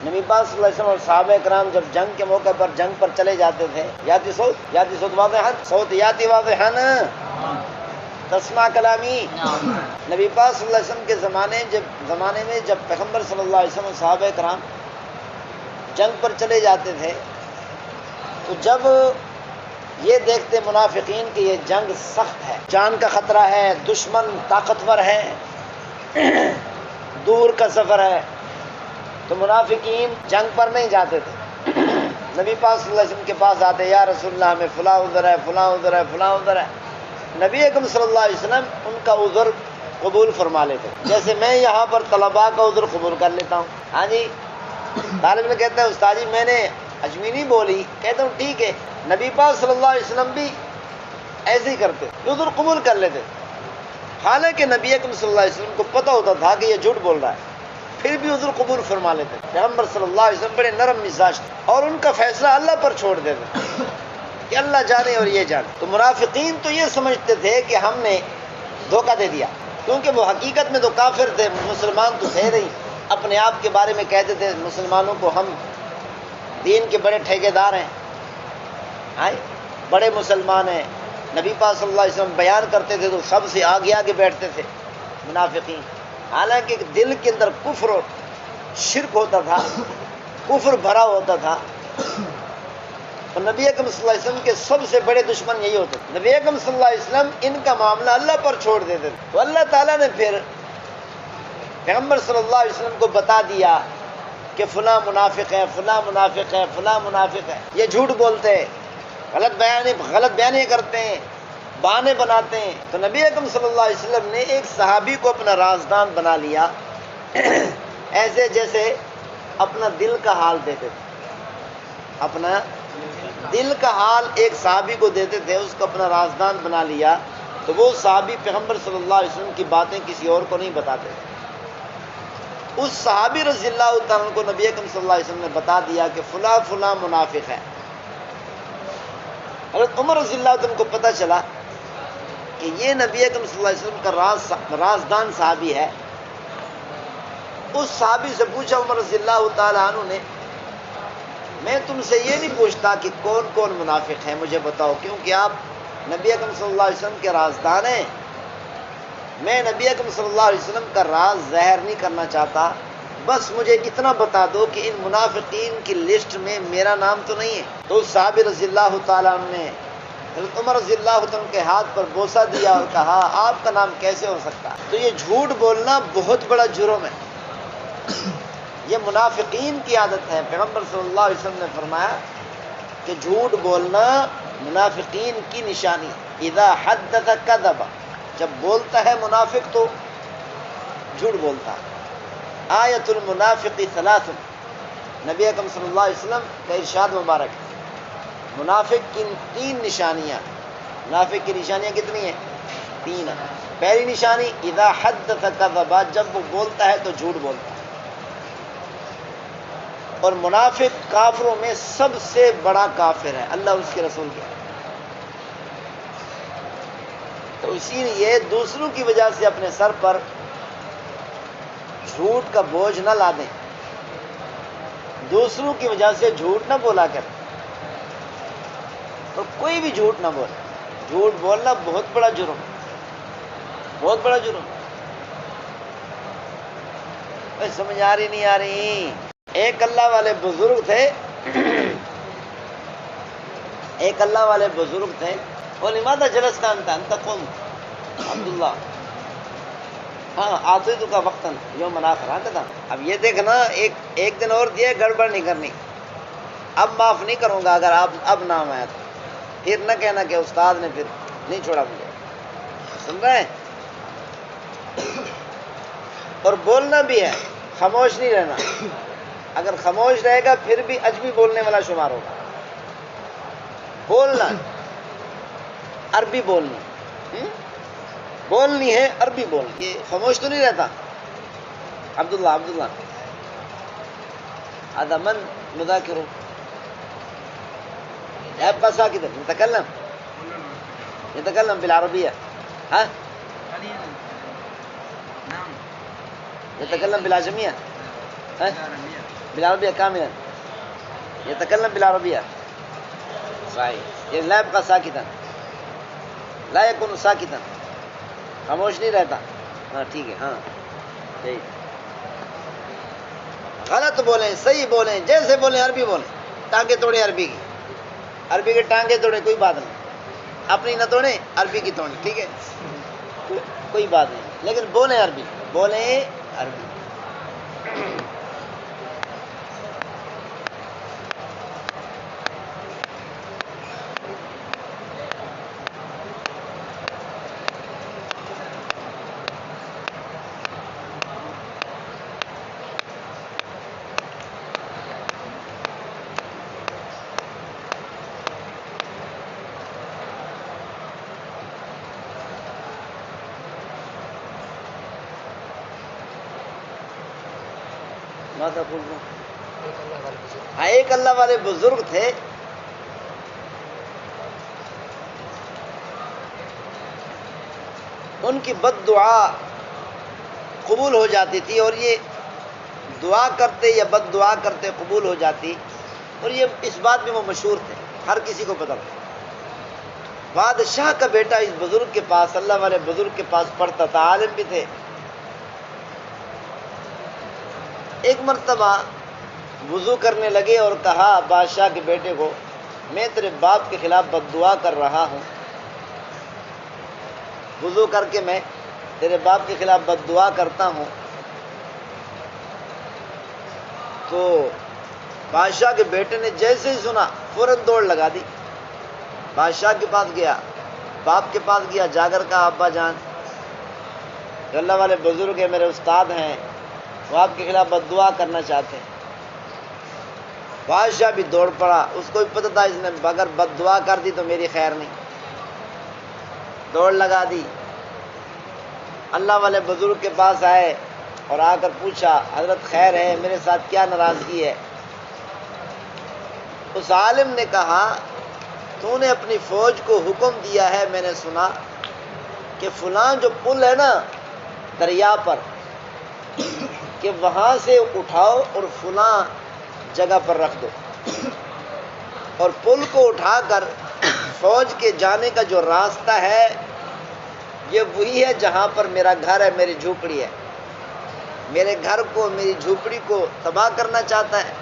نبی پاک صلی اللہ علیہ وسلم اور صحابہ کرام جب جنگ کے موقع پر جنگ پر چلے جاتے تھے، یاتی صوت واضح، صوت یاتی واضح نا تسمع کلامی. نبی پاک صلی اللہ علیہ وسلم کے زمانے میں جب پیغمبر صلی اللہ علیہ وسلم اور صحابہ کرام جنگ پر چلے جاتے تھے، تو جب یہ دیکھتے منافقین کہ یہ جنگ سخت ہے، جان کا خطرہ ہے، دشمن طاقتور ہے، دور کا سفر ہے، تو منافقین جنگ پر نہیں جاتے تھے. نبی پاک صلی اللہ علیہ وسلم کے پاس آتے، یا رسول اللہ ہمیں فلاں عذر ہے، فلاں عذر ہے، فلاں عذر ہے. نبی اکرم صلی اللہ علیہ وسلم ان کا عذر قبول فرما لیتے. جیسے میں یہاں پر طلباء کا عذر قبول کر لیتا ہوں. ہاں جی، طالب علم کہتا ہے استاد جی میں نے اجمینی بولی، کہتا ہوں ٹھیک ہے. نبی پاک صلی اللہ علیہ وسلم بھی ایسے ہی کرتے، عذر قبول کر لیتے. حالانکہ نبی اکرم صلی اللہ علیہ وسلم کو پتہ ہوتا تھا کہ یہ جھوٹ بول رہا ہے، پھر بھی عذر قبول فرما لیتے. پیغمبر صلی اللہ علیہ وسلم بڑے نرم مزاج تھے اور ان کا فیصلہ اللہ پر چھوڑ دیتے کہ اللہ جانے اور یہ جانے. تو منافقین تو یہ سمجھتے تھے کہ ہم نے دھوکہ دے دیا، کیونکہ وہ حقیقت میں تو کافر تھے، مسلمان تو تھے نہیں. اپنے آپ کے بارے میں کہتے تھے مسلمانوں کو ہم دین کے بڑے ٹھیکیدار ہیں، بڑے مسلمان ہیں. نبی پاک صلی اللہ علیہ وسلم بیان کرتے تھے تو سب سے آگے آگے بیٹھتے تھے منافقین. حالانکہ دل کے اندر کفر اور شرک ہوتا تھا، کفر بھرا ہوتا تھا. تو نبی اکرم صلی اللہ علیہ وسلم کے سب سے بڑے دشمن یہی ہوتے تھے. نبی اکرم صلی اللہ علیہ وسلم ان کا معاملہ اللہ پر چھوڑ دیتے تھے. تو اللہ تعالیٰ نے پھر پیغمبر صلی اللہ علیہ وسلم کو بتا دیا کہ فلاں منافق ہے، فلاں منافق ہے، فلاں منافق ہے، یہ جھوٹ بولتے ہیں، غلط بیانیں کرتے ہیں، بہانے بناتے ہیں. تو نبی اکرم صلی اللہ علیہ وسلم نے ایک صحابی کو اپنا رازدان بنا لیا، ایسے جیسے اپنا دل کا حال دیتے تھے. اپنا دل کا حال ایک صحابی کو دیتے تھے، اس کو اپنا رازدان بنا لیا. تو وہ صحابی پیغمبر صلی اللہ علیہ وسلم کی باتیں کسی اور کو نہیں بتاتے تھے. اس صحابی رضی اللہ تعالیٰ عنہ کو نبی اکرم صلی اللہ علیہ وسلم نے بتا دیا کہ فلاں فلاں منافق ہے. حضرت عمر رضی اللہ عنہ کو پتہ چلا کہ یہ نبی اکرم صلی اللہ علیہ وسلم کا رازدان صحابی ہے. اس صحابی سے پوچھا عمر رضی اللہ تعالیٰ عنہ نے، میں تم سے یہ نہیں پوچھتا کہ کون کون منافق ہیں، مجھے بتاؤ، کیونکہ آپ نبی اکرم صلی اللہ علیہ وسلم کے رازدان ہیں. میں نبی اکرم صلی اللہ علیہ وسلم کا راز ظاہر نہیں کرنا چاہتا، بس مجھے اتنا بتا دو کہ ان منافقین کی لسٹ میں میرا نام تو نہیں ہے. تو اس صحابی رضی اللہ تعالیٰ عنہ نے حضرت عمر رضی اللہ عنہ کے ہاتھ پر بوسہ دیا اور کہا آپ کا نام کیسے ہو سکتا. تو یہ جھوٹ بولنا بہت بڑا جرم ہے، یہ منافقین کی عادت ہے. پیغمبر صلی اللہ علیہ وسلم نے فرمایا کہ جھوٹ بولنا منافقین کی نشانی. اذا حدث کذب، جب بولتا ہے منافق تو جھوٹ بولتا ہے. آیت المنافق ثلاث، نبی اکرم صلی اللہ علیہ وسلم کا ارشاد مبارک ہے. منافق کی تین نشانیاں. منافق کی نشانیاں کتنی ہیں؟ تین. پہلی نشانی اذا حدث کذب، جب وہ بولتا ہے تو جھوٹ بولتا ہے. اور منافق کافروں میں سب سے بڑا کافر ہے، اللہ اس کے رسول کے. تو اسی لیے دوسروں کی وجہ سے اپنے سر پر جھوٹ کا بوجھ نہ لا دیں، دوسروں کی وجہ سے جھوٹ نہ بولا کریں، اور کوئی بھی جھوٹ نہ بولے. جھوٹ بولنا بہت بڑا جرم، بہت بڑا جرم. سمجھ آ رہی نہیں آ رہی؟ ایک اللہ والے بزرگ تھے، ایک اللہ والے بزرگ تھے. وہ لماذا جلست انت قم عبداللہ، ہاں آتے تو کا وقتاً یوم آخر کہتا. اب یہ دیکھنا ایک دن اور دیا، گڑبڑ نہیں کرنی. اب معاف نہیں کروں گا اگر آپ اب نام آیا تو، پھر نہ کہنا کہ استاد نے پھر نہیں چھوڑا مجھے. سن رہے ہیں؟ اور بولنا بھی ہے، خاموش نہیں رہنا. اگر خاموش رہے گا پھر بھی عجمی بولنے والا شمار ہوگا. بولنا، عربی بولنی، بولنی ہے عربی بولنی. یہ خاموش تو نہیں رہتا. عبداللہ هذا من نذاكره يبقى ساكتا، يتكلم بالعربية، ها يتكلم بالعجمية، ها بالعربية كاملا يتكلم بالعربية صحيح یہ لا يبقى ساکتا لا يكون ساکتا خاموش نہیں رہتا ہاں ٹھیک ہے ہاں ٹھیک غلط بولیں صحیح بولیں جیسے بولیں عربی بولیں ٹانگیں توڑیں عربی کی عربی کے ٹانگیں توڑیں کوئی بات نہیں اپنی نہ توڑیں عربی کی توڑیں ٹھیک ہے کوئی بات نہیں لیکن بولیں عربی بولیں عربی ایک اللہ والے بزرگ تھے ان کی بد دعا قبول ہو جاتی تھی اور یہ دعا کرتے یا بد دعا کرتے قبول ہو جاتی اور یہ اس بات میں وہ مشہور تھے ہر کسی کو پتہ تھا بادشاہ کا بیٹا اس بزرگ کے پاس اللہ والے بزرگ کے پاس پڑھتا تھا عالم بھی تھے ایک مرتبہ وضو کرنے لگے اور کہا بادشاہ کے بیٹے کو میں تیرے باپ کے خلاف بد دعا کر رہا ہوں وضو کر کے میں تیرے باپ کے خلاف بد دعا کرتا ہوں تو بادشاہ کے بیٹے نے جیسے ہی سنا فوراً دوڑ لگا دی بادشاہ کے پاس گیا باپ کے پاس گیا جا کر کہا ابا جان اللہ والے بزرگ ہیں میرے استاد ہیں وہ آپ کے خلاف بد دعا کرنا چاہتے ہیں بادشاہ بھی دوڑ پڑا اس کو بھی پتہ تھا اس نے اگر بد دعا کر دی تو میری خیر نہیں دوڑ لگا دی اللہ والے بزرگ کے پاس آئے اور آ کر پوچھا حضرت خیر ہے میرے ساتھ کیا ناراضگی ہے اس عالم نے کہا تو نے اپنی فوج کو حکم دیا ہے میں نے سنا کہ فلاں جو پل ہے نا دریا پر کہ وہاں سے اٹھاؤ اور فلاں جگہ پر رکھ دو اور پل کو اٹھا کر فوج کے جانے کا جو راستہ ہے یہ وہی ہے جہاں پر میرا گھر ہے میری جھوپڑی ہے میرے گھر کو میری جھوپڑی کو تباہ کرنا چاہتا ہے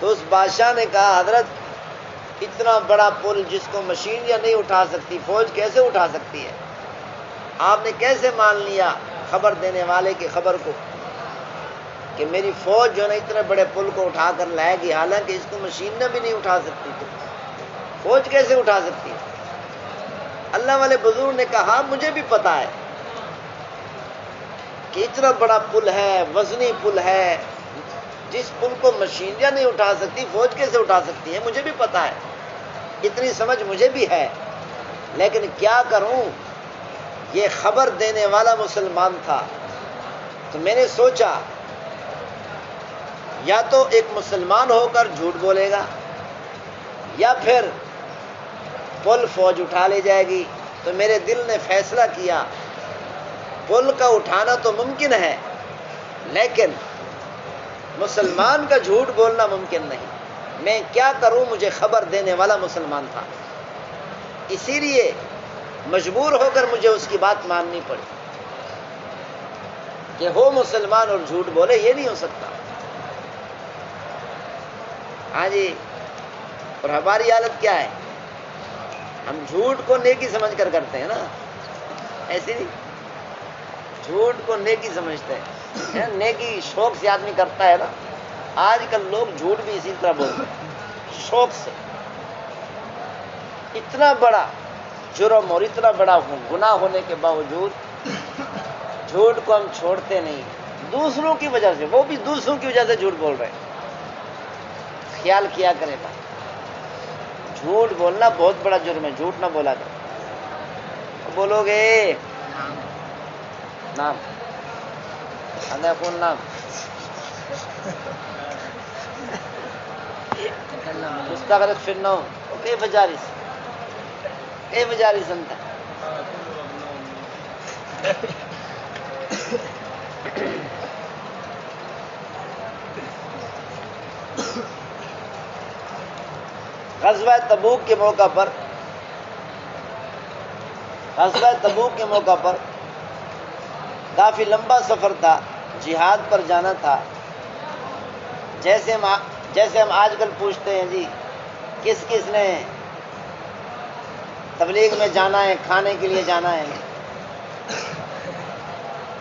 تو اس بادشاہ نے کہا حضرت اتنا بڑا پل جس کو مشین یا نہیں اٹھا سکتی فوج کیسے اٹھا سکتی ہے آپ نے کیسے مان لیا خبر دینے والے کی خبر کو کہ میری فوج جو ہے نا اتنے بڑے پل کو اٹھا کر لائے گی حالانکہ اس کو مشین نے بھی نہیں اٹھا سکتی تو فوج کیسے اٹھا سکتی ہے اللہ والے بزرگ نے کہا مجھے بھی پتا ہے کہ اتنا بڑا پل ہے وزنی پل ہے جس پل کو مشینریاں نہیں اٹھا سکتی فوج کیسے اٹھا سکتی ہے مجھے بھی پتا ہے اتنی سمجھ مجھے بھی ہے لیکن کیا کروں یہ خبر دینے والا مسلمان تھا تو میں نے سوچا یا تو ایک مسلمان ہو کر جھوٹ بولے گا یا پھر پل فوج اٹھا لے جائے گی تو میرے دل نے فیصلہ کیا پل کا اٹھانا تو ممکن ہے لیکن مسلمان کا جھوٹ بولنا ممکن نہیں میں کیا کروں مجھے خبر دینے والا مسلمان تھا اسی لیے مجبور ہو کر مجھے اس کی بات ماننی پڑی کہ ہو مسلمان اور جھوٹ بولے یہ نہیں ہو سکتا ہاں جی اور ہماری حالت کیا ہے ہم جھوٹ کو نیکی سمجھ کر کرتے ہیں نا ایسے نہیں جھوٹ کو نیکی سمجھتے ہیں نیکی شوق سے آدمی کرتا ہے نا آج کل لوگ جھوٹ بھی اسی طرح بولتے ہیں شوق سے اتنا بڑا جرم اور اتنا بڑا گناہ ہونے کے باوجود جھوٹ کو ہم چھوڑتے نہیں دوسروں کی وجہ سے وہ بھی دوسروں کی وجہ سے جھوٹ بول رہے ہیں خیال کیا کرے گا جھوٹ بولنا بہت بڑا جرم ہے جھوٹ نہ بولا کرو بولو گے نام انا کون نام مستغرق فی النوم كيف جالس كيف جالس انت غزوہ تبوک کے موقع پر کافی لمبا سفر تھا، جہاد پر جانا تھا۔ جیسے ہم آج کل پوچھتے ہیں جی کس کس نے تبلیغ میں جانا ہے، کھانے کے لیے جانا ہے،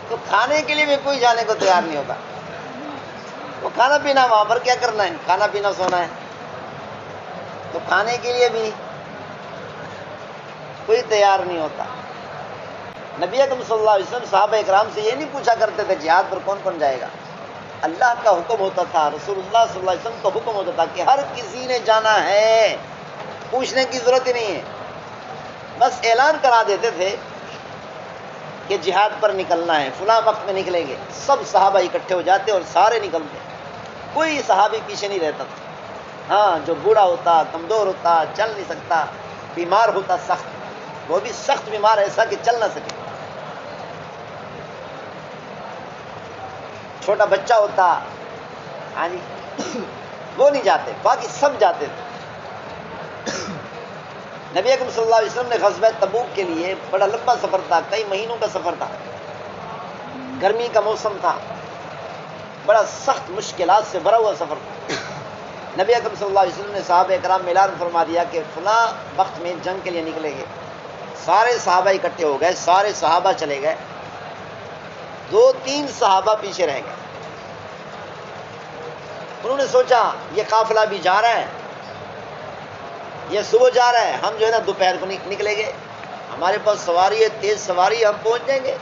تو کھانے کے لیے بھی کوئی جانے کو تیار نہیں ہوتا۔ وہ کھانا پینا وہاں پر کیا کرنا ہے، کھانا پینا سونا ہے، تو کھانے کے لیے بھی کوئی تیار نہیں ہوتا۔ نبی اکرم صلی اللہ علیہ وسلم صحابہ اکرام سے یہ نہیں پوچھا کرتے تھے جہاد پر کون کون جائے گا، اللہ کا حکم ہوتا تھا، رسول اللہ صلی اللہ علیہ وسلم کا حکم ہوتا تھا کہ ہر کسی نے جانا ہے، پوچھنے کی ضرورت ہی نہیں ہے، بس اعلان کرا دیتے تھے کہ جہاد پر نکلنا ہے، فلاں وقت میں نکلیں گے، سب صحابہ اکٹھے ہو جاتے اور سارے نکلتے، کوئی صحابی پیچھے نہیں رہتا تھا۔ ہاں جو بوڑھا ہوتا، کمزور ہوتا، چل نہیں سکتا، بیمار ہوتا سخت، وہ بھی سخت بیمار ایسا کہ چل نہ سکے، چھوٹا بچہ ہوتا، ہاں جی وہ نہیں جاتے، باقی سب جاتے تھے۔ نبی اکرم صلی اللہ علیہ وسلم نے غزوہ تبوک کے لیے بڑا لمبا سفر تھا، کئی مہینوں کا سفر تھا، گرمی کا موسم تھا، بڑا سخت مشکلات سے بھرا ہوا سفر تھا۔ نبی اکرم صلی اللہ علیہ وسلم نے صحابہ اکرام میں اعلان فرما دیا کہ فلاں وقت میں جنگ کے لیے نکلیں گے، سارے صحابہ اکٹھے ہو گئے، سارے صحابہ چلے گئے، 2-3 صحابہ پیچھے رہ گئے۔ انہوں نے سوچا یہ قافلہ بھی جا رہا ہے، یہ صبح جا رہا ہے، ہم جو ہے نا دوپہر کو نکلیں گے، ہمارے پاس سواری ہے، تیز سواری، ہم پہنچ جائیں گے،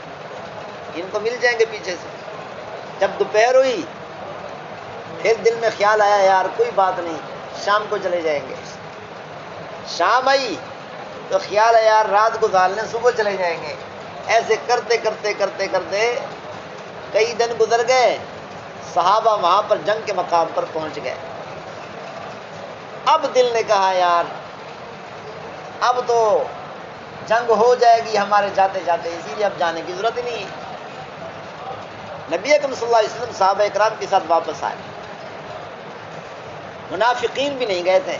ان کو مل جائیں گے پیچھے سے۔ جب دوپہر ہوئی پھر دل میں خیال آیا یار کوئی بات نہیں، شام کو چلے جائیں گے۔ شام آئی تو خیال ہے یار رات گزارنے صبح چلے جائیں گے۔ ایسے کرتے کرتے کرتے کرتے کئی دن گزر گئے، صحابہ وہاں پر جنگ کے مقام پر پہنچ گئے۔ اب دل نے کہا یار اب تو جنگ ہو جائے گی ہمارے جاتے جاتے، اسی لیے اب جانے کی ضرورت ہی نہیں ہے۔ نبی اکرم صلی اللہ علیہ وسلم صحابہ اکرام کے ساتھ واپس آئے، منافقین بھی نہیں گئے تھے۔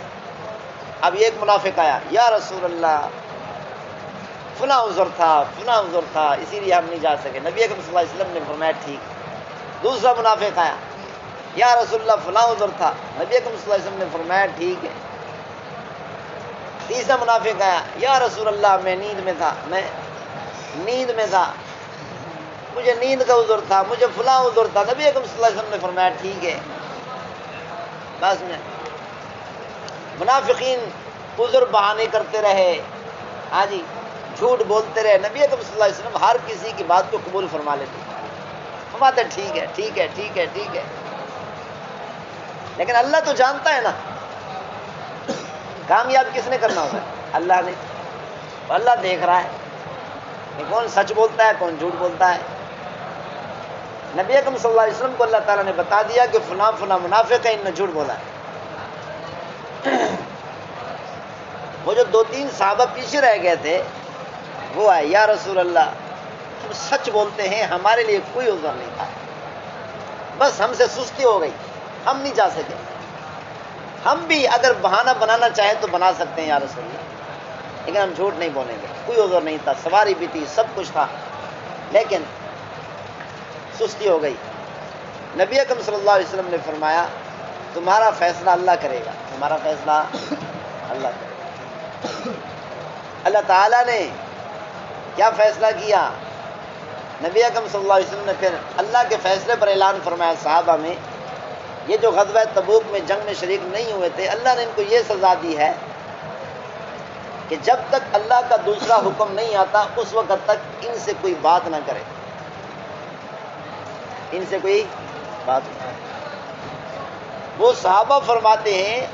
اب ایک منافق آیا، یا رسول اللہ فلاں عذر تھا اسی لیے ہم نہیں جا سکے۔ نبی اکرم صلی اللہ علیہ وسلم نے فرمایا ٹھیک۔ دوسرا منافق آیا، یا رسول اللہ فلاں عذر تھا، نبی اکرم صلی اللہ علیہ وسلم نے فرمایا ٹھیک ہے۔ تیسرا منافق آیا، یا رسول اللہ میں نیند میں تھا، مجھے نیند کا عذر تھا، مجھے فلاں عذر تھا، نبی اکرم صلی اللہ علیہ وسلم نے فرمایا ٹھیک ہے۔ بس میں منافقین عذر بہانے کرتے رہے، ہاں جی جھوٹ بولتے رہے، نبی اکرم صلی اللہ علیہ وسلم ہر کسی کی بات کو قبول فرما لیتے، فرماتے ٹھیک ہے۔ لیکن اللہ تو جانتا ہے نا کامیاب کس نے کرنا ہوگا، اللہ نے، اللہ دیکھ رہا ہے کہ کون سچ بولتا ہے کون جھوٹ بولتا ہے۔ نبی اکرم صلی اللہ علیہ وسلم کو اللہ تعالیٰ نے بتا دیا کہ فلاں منافق ہے، ان نے جھوٹ بولا ہے۔ وہ جو 2-3 صحابہ پیچھے رہ گئے تھے وہ آئے، یا رسول اللہ ہم سچ بولتے ہیں، ہمارے لیے کوئی عذر نہیں تھا، بس ہم سے سستی ہو گئی، ہم نہیں جا سکے، ہم بھی اگر بہانہ بنانا چاہیں تو بنا سکتے ہیں یا رسول اللہ، لیکن ہم جھوٹ نہیں بولیں گے، کوئی عذر نہیں تھا، سواری بھی تھی، سب کچھ تھا، لیکن سستی ہو گئی۔ نبی اکرم صلی اللہ علیہ وسلم نے فرمایا تمہارا فیصلہ اللہ کرے گا، تمہارا فیصلہ اللہ کرے گا۔ اللہ تعالیٰ نے کیا فیصلہ کیا؟ نبی اکرم صلی اللہ علیہ وسلم نے پھر اللہ کے فیصلے پر اعلان فرمایا صحابہ میں، یہ جو غزوہ تبوک میں جنگ میں شریک نہیں ہوئے تھے، اللہ نے ان کو یہ سزا دی ہے کہ جب تک اللہ کا دوسرا حکم نہیں آتا اس وقت تک ان سے کوئی بات نہ کرے، ان سے کوئی بات نہ کرے۔ وہ صحابہ فرماتے ہیں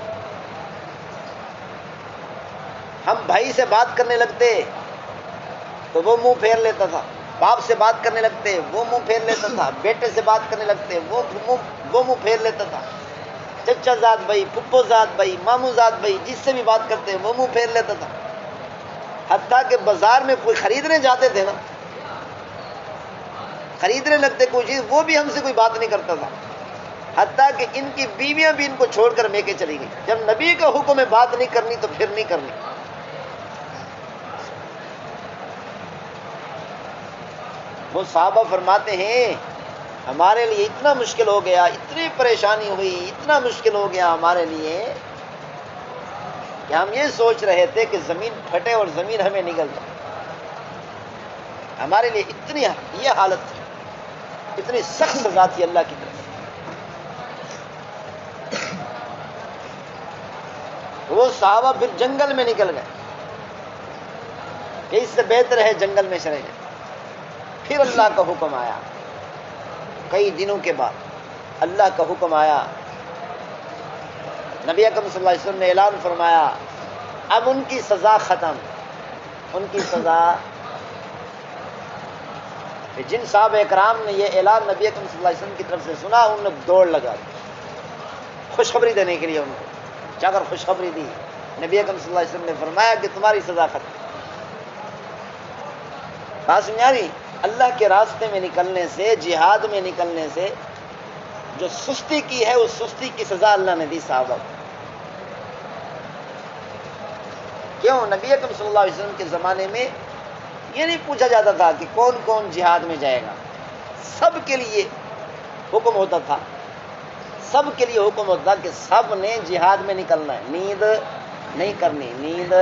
ہم بھائی سے بات کرنے لگتے تو وہ منہ پھیر لیتا تھا، باپ سے بات کرنے لگتے وہ منہ پھیر لیتا تھا، بیٹے سے بات کرنے لگتے وہ منہ پھیر لیتا تھا، چچا زاد بھائی، پھپھو زاد بھائی، ماموں زاد بھائی، جس سے بھی بات کرتے وہ منہ پھیر لیتا تھا۔ حتیٰ کہ بازار میں کوئی خریدنے جاتے تھے نا، خریدنے لگتے کوئی چیز، وہ بھی ہم سے کوئی بات نہیں کرتا تھا، حتیٰ کہ ان کی بیویاں بھی ان کو چھوڑ کر میکے چلی گئی. جب نبی کا حکم ہے بات نہیں کرنی تو پھر نہیں کرنی. وہ صحابہ فرماتے ہیں ہمارے لیے اتنا مشکل ہو گیا، اتنی پریشانی ہوئی، اتنا مشکل ہو گیا ہمارے لیے کہ ہم یہ سوچ رہے تھے کہ زمین پھٹے اور زمین ہمیں نگل جائے. ہمارے لیے اتنی یہ حالت تھی، اتنی سخت سزا تھی اللہ کی طرف. وہ صحابہ پھر جنگل میں نکل گئے کہ اس سے بہتر ہے جنگل میں چلے جائیں. پھر اللہ کا حکم آیا، کئی دنوں کے بعد اللہ کا حکم آیا. نبی اکرم صلی اللہ علیہ وسلم نے اعلان فرمایا اب ان کی سزا ختم. ان کی سزا، جن صحابہ اکرام نے یہ اعلان نبی اکرم صلی اللہ علیہ وسلم کی طرف سے سنا انہوں نے دوڑ لگا دی خوشخبری دینے کے لیے. ان کو جا کر خوشخبری دی. نبی اکرم صلی اللہ علیہ وسلم نے فرمایا کہ تمہاری سزا ختم. بات سمجھ آ رہی؟ اللہ کے راستے میں نکلنے سے، جہاد میں نکلنے سے جو سستی کی ہے اس سستی کی سزا اللہ نے دی صحابہ کو. کیوں؟ نبی اکرم صلی اللہ علیہ وسلم کے زمانے میں یہ نہیں پوچھا جاتا تھا کہ کون کون جہاد میں جائے گا. سب کے لیے حکم ہوتا تھا، سب کے لیے حکم ہوتا تھا کہ سب نے جہاد میں نکلنا ہے. نیند نہیں کرنی، نیند